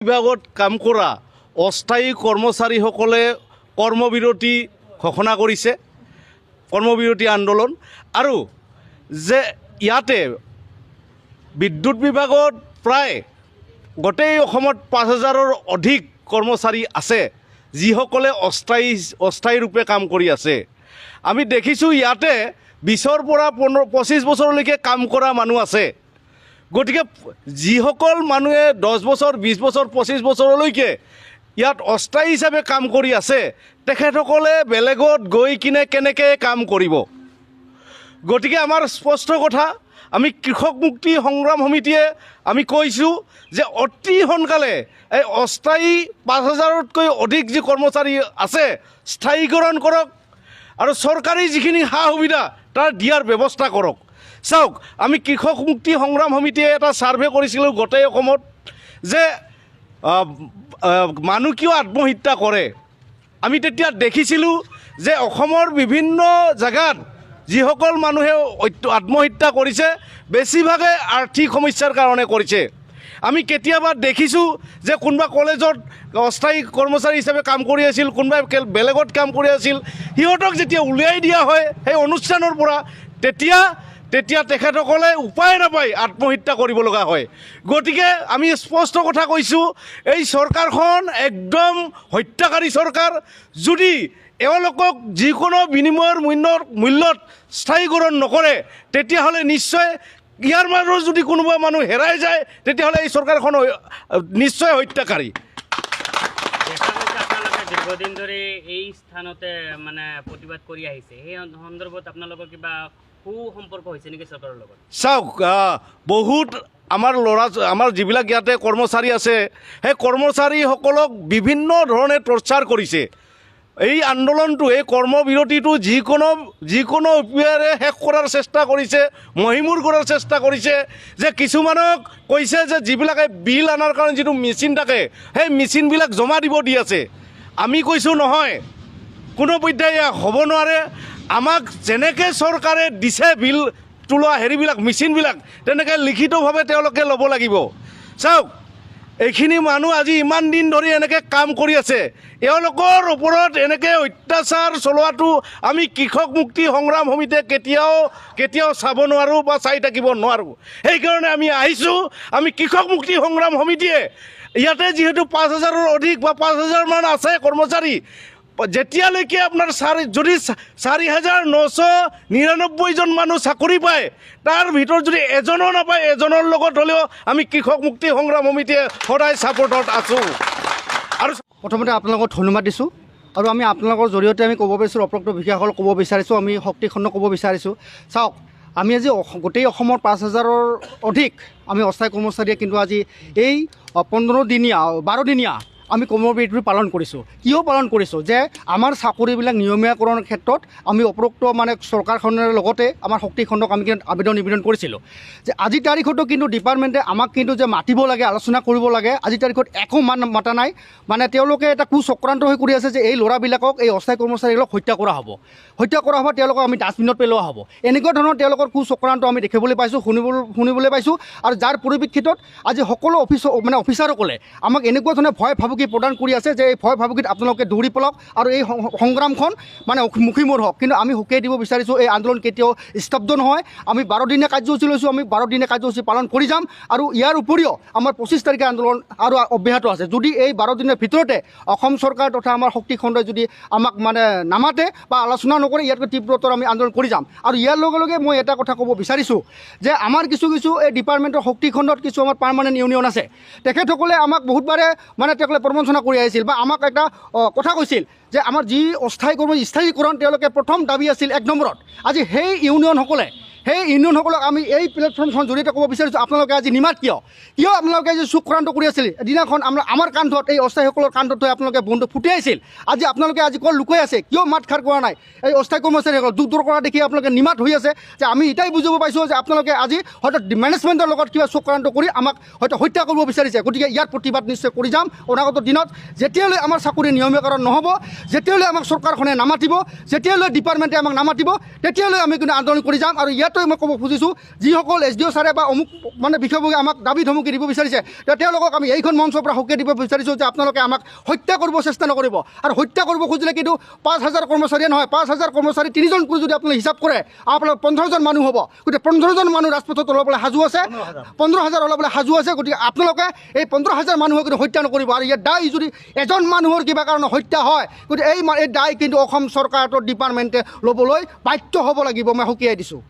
বিভাগত কাম কৰা অস্থায়ী কৰ্মচাৰীসকলে কৰ্মবিৰতি ঘোষণা কৰিছে, কৰ্মবিৰতি আন্দোলন। আৰু যে ইয়াতে বিদ্যুৎ বিভাগত প্ৰায় গোটেই অসমত 5,000ৰ অধিক কৰ্মচাৰী আছে, যিসকলে অস্থায়ী ৰূপে কাম কৰি আছে। আমি দেখিছোঁ ইয়াতে 20ৰ পৰা 25 বছৰলৈকে কাম কৰা মানুহ আছে। গতিকে যিসকল মানুহে 10 বছৰ, 20 বছৰ, 25 বছৰলৈকে ইয়াত অস্থায়ী হিচাপে কাম কৰি আছে, তেখেতসকলে বেলেগত গৈ কিনে কেনেকৈ কাম কৰিব? গতিকে আমাৰ স্পষ্ট কথা, আমি কৃষক মুক্তি সংগ্ৰাম সমিতিয়ে আমি কৈছোঁ যে অতি সোনকালে এই অস্থায়ী 5,000তকৈ অধিক যি কৰ্মচাৰী আছে স্থায়ীকৰণ কৰক আৰু চৰকাৰী যিখিনি সা সুবিধা তাৰ দিয়াৰ ব্যৱস্থা কৰক। চাওক, আমি কৃষক মুক্তি সংগ্ৰাম সমিতিয়ে এটা ছাৰ্ভে কৰিছিলোঁ গোটেই অসমত যে মানুহ কিয় আত্মহত্যা কৰে। আমি তেতিয়া দেখিছিলোঁ যে অসমৰ বিভিন্ন জেগাত যিসকল মানুহে আত্মহত্যা কৰিছে বেছিভাগে আৰ্থিক সমস্যাৰ কাৰণে কৰিছে। আমি কেতিয়াবা দেখিছোঁ যে কোনোবা কলেজত অস্থায়ী কৰ্মচাৰী হিচাপে কাম কৰি আছিল, কোনোবাই বেলেগত কাম কৰি আছিল, সিহঁতক যেতিয়া উলিয়াই দিয়া হয় সেই অনুষ্ঠানৰ পৰা, তেতিয়া তেখেতসকলে উপায় নাপায় আত্মহত্যা কৰিব লগা হয়। গতিকে আমি স্পষ্ট কথা কৈছোঁ, এই চৰকাৰখন একদম হত্যাকাৰী চৰকাৰ। যদি এওঁলোকক যিকোনো বিনিময়ৰ মূল্যত স্থায়ীকৰণ নকৰে, তেতিয়াহ'লে নিশ্চয় ইয়াৰ মাজত যদি কোনোবা মানুহ হেৰাই যায়, তেতিয়াহ'লে এই চৰকাৰখন নিশ্চয় হত্যাকাৰী। দীৰ্ঘদিন ধৰি এই স্থানতে মানে প্ৰতিবাদ কৰি আহিছে, সেই সন্দৰ্ভত আপোনালোকৰ কিবা সুসম্পৰ্ক হৈছে নেকি চৰকাৰৰ লগত? চাওক, বহুত আমাৰ যিবিলাক ইয়াতে কৰ্মচাৰী আছে, সেই কৰ্মচাৰীসকলক বিভিন্ন ধৰণে টৰ্চাৰ কৰিছে। এই আন্দোলনটো, এই কৰ্মবিৰতিটো যিকোনো উপায়েৰে শেষ কৰাৰ চেষ্টা কৰিছে, মহিমূৰ কৰাৰ চেষ্টা কৰিছে। যে কিছুমানক কৈছে যে যিবিলাকে বিল অনাৰ কাৰণে যিটো মেচিন থাকে, সেই মেচিনবিলাক জমা দিব দি আছে। আমি কৈছোঁ নহয়, কোনো পৰ্যায়ে হ'ব নোৱাৰে। আমাক যেনেকৈ চৰকাৰে দিছে বিল তোলা হেৰিবিলাক, মেচিনবিলাক, তেনেকৈ লিখিতভাৱে তেওঁলোকে ল'ব লাগিব। চাওক, এইখিনি মানুহ আজি ইমান দিন ধৰি এনেকৈ কাম কৰি আছে, এওঁলোকৰ ওপৰত এনেকৈ অত্যাচাৰ চলোৱাটো আমি কৃষক মুক্তি সংগ্ৰাম সমিতিয়ে কেতিয়াও চাব নোৱাৰোঁ বা চাই থাকিব নোৱাৰোঁ। সেইকাৰণে আমি আহিছোঁ। আমি কৃষক মুক্তি সংগ্ৰাম সমিতিয়ে ইয়াতে যিহেতু 5,000ৰ অধিক বা 5,000মান আছে কৰ্মচাৰী, যেতিয়ালৈকে আপোনাৰ যদি 4,999জন মানুহ চাকৰি পায়, তাৰ ভিতৰত যদি এজনো নাপায়, এজনৰ লগত হ'লেও আমি কৃষক মুক্তি সংগ্ৰাম সমিতিয়ে সদায় ছাপোৰ্টত আছোঁ। আৰু প্ৰথমতে আপোনালোকক ধন্যবাদ দিছোঁ। আৰু আমি আপোনালোকৰ জৰিয়তে আমি ক'ব বিচাৰিছোঁ, অপ্ৰাপ্ত বিষয়াসকলক ক'ব বিচাৰিছোঁ, আমি শক্তিখণ্ডক ক'ব বিচাৰিছোঁ। চাওক, আমি আজি গোটেই অসমৰ 5,000ৰ অধিক আমি অস্থায়ী কৰ্মচাৰীয়ে কিন্তু আজি এই 12 দিনীয়া আমি কৰ্মবিৰতি পালন কৰিছোঁ। কিয় পালন কৰিছোঁ? যে আমাৰ চাকৰিবিলাক নিয়মীয়াকৰণৰ ক্ষেত্ৰত আমি উপৰোক্ত মানে চৰকাৰখনৰ লগতে আমাৰ শক্তিখণ্ডক আমি কিন্তু নিবেদন কৰিছিলোঁ যে আজিৰ তাৰিখতো কিন্তু ডিপাৰ্টমেণ্টে আমাক কিন্তু যে মাতিব লাগে, আলোচনা কৰিব লাগে, আজিৰ তাৰিখত একো মাতা নাই। মানে তেওঁলোকে এটা কুচক্ৰান্ত হৈ কৰি আছে যে এই ল'ৰাবিলাকক, এই অস্থায়ী কৰ্মচাৰীবিলাকক হত্যা কৰা হ'ব, তেওঁলোকক আমি ডাষ্টবিনত পেলোৱা হ'ব। এনেকুৱা ধৰণৰ তেওঁলোকৰ কুচক্ৰান্ত আমি দেখিবলৈ পাইছোঁ, শুনিবলৈ পাইছোঁ। আৰু যাৰ পৰিপ্ৰেক্ষিতত আজি সকলো অফিচাৰসকলে আমাক এনেকুৱা ধৰণে ভয় ভাবুকি প্ৰদান কৰি আছে যে এই ভয় ভাবুকিত আপোনালোকে দৌৰি পলাওক আৰু এই সংগ্ৰামখন মানে মুখীমূৰ হওক। কিন্তু আমি সুকিয়াই দিব বিচাৰিছোঁ, এই আন্দোলন কেতিয়াও স্তব্ধ নহয়। আমি 12 দিনীয়া কাৰ্যসূচী লৈছোঁ, আমি 12 দিনীয়া কাৰ্যসূচী পালন কৰি যাম। আৰু ইয়াৰ উপৰিও আমাৰ 25 তাৰিখে আন্দোলন আৰু অব্যাহত আছে। যদি এই 12 দিনৰ ভিতৰতে অসম চৰকাৰ তথা আমাৰ শক্তিখণ্ডই যদি আমাক মানে নামাতে বা আলোচনা নকৰে, ইয়াতকৈ তীব্ৰতৰ আমি আন্দোলন কৰি যাম। আৰু ইয়াৰ লগে লগে মই এটা কথা ক'ব বিচাৰিছোঁ যে আমাৰ কিছু এই ডিপাৰ্টমেণ্টৰ শক্তিখণ্ডত কিছু আমাৰ পাৰ্মানেণ্ট ইউনিয়ন আছে। তেখেতসকলে আমাক বহুতবাৰে মানে তেওঁলোকে প্ৰবঞ্চনা কৰি আহিছিল বা আমাক এটা কথা কৈছিল যে আমাৰ যি স্থায়ীকৰণ তেওঁলোকে প্ৰথম দাবী আছিল 1 নম্বৰত। আজি সেই ইউনিয়নসকলক আমি এই প্লেটফৰ্মখন জৰিয়তে ক'ব বিচাৰিছোঁ, আপোনালোকে আজি নিমাত কিয় আপোনালোকে যে চক্ৰান্ত কৰি আছিল এদিনাখন আমাৰ কান্ধত, এই অস্থায়ীসকলৰ কান্ধত হৈ আপোনালোকে বন্ধু ফুটিয়াইছিল। আজি আপোনালোকে ক'ত লুকাই আছে, কিয় মাত খাৰ কৰা নাই? এই অস্থায়ী কৰ্মচাৰীসকলক দূৰ কৰা দেখি আপোনালোকে নিমাত হৈ আছে। যে আমি এটাই বুজিব পাইছোঁ যে আপোনালোকে আজি হয়তো মেনেজমেণ্টৰ লগত কিবা চক্ৰান্ত কৰি আমাক হয়তো হত্যা কৰিব বিচাৰিছে। গতিকে ইয়াৰ প্ৰতিবাদ নিশ্চয় কৰি যাম অনাগত দিনত। যেতিয়ালৈ আমাৰ চাকৰি নিয়মীয়াকৰণ নহ'ব, যেতিয়ালৈ আমাক চৰকাৰখনে নামাতিব, যেতিয়ালৈ ডিপাৰ্টমেণ্টে আমাক নামাতিব, তেতিয়ালৈ আমি কিন্তু আন্দোলন কৰি যাম। আৰু ইয়াতো মাত্ৰই মই ক'ব খুজিছোঁ, যিসকল SDO ছাৰে বা অমুক মানে বিষয়ববীয়া আমাক দাবী ধমকি দিব বিচাৰিছে, তেওঁলোকক আমি এইখন মঞ্চৰ পৰা সকীয়াই দিব বিচাৰিছোঁ যে আপোনালোকে আমাক হত্যা কৰিব চেষ্টা নকৰিব। আৰু হত্যা কৰিব খুজিলে কিন্তু 5,000 কৰ্মচাৰীয়ে নহয়, 5,000 কৰ্মচাৰী 3জন কৰি যদি আপুনি হিচাপ কৰে, আপোনাৰ 15জন মানুহ হ'ব। গতিকে 15জন মানুহ ৰাজপথত ওলাবলৈ সাজু আছে, 15,000 ওলাবলৈ সাজু আছে। গতিকে আপোনালোকে এই 15,000 মানুহক কিন্তু হত্যা নকৰিব। আৰু ইয়াৰ দায় যদি এজন মানুহৰ কিবা কাৰণত হত্যা হয়, গতিকে এই দায় কিন্তু অসম চৰকাৰৰ ডিপাৰ্টমেণ্টে ল'বলৈ বাধ্য হ'ব লাগিব, মই সকীয়াই দিছোঁ।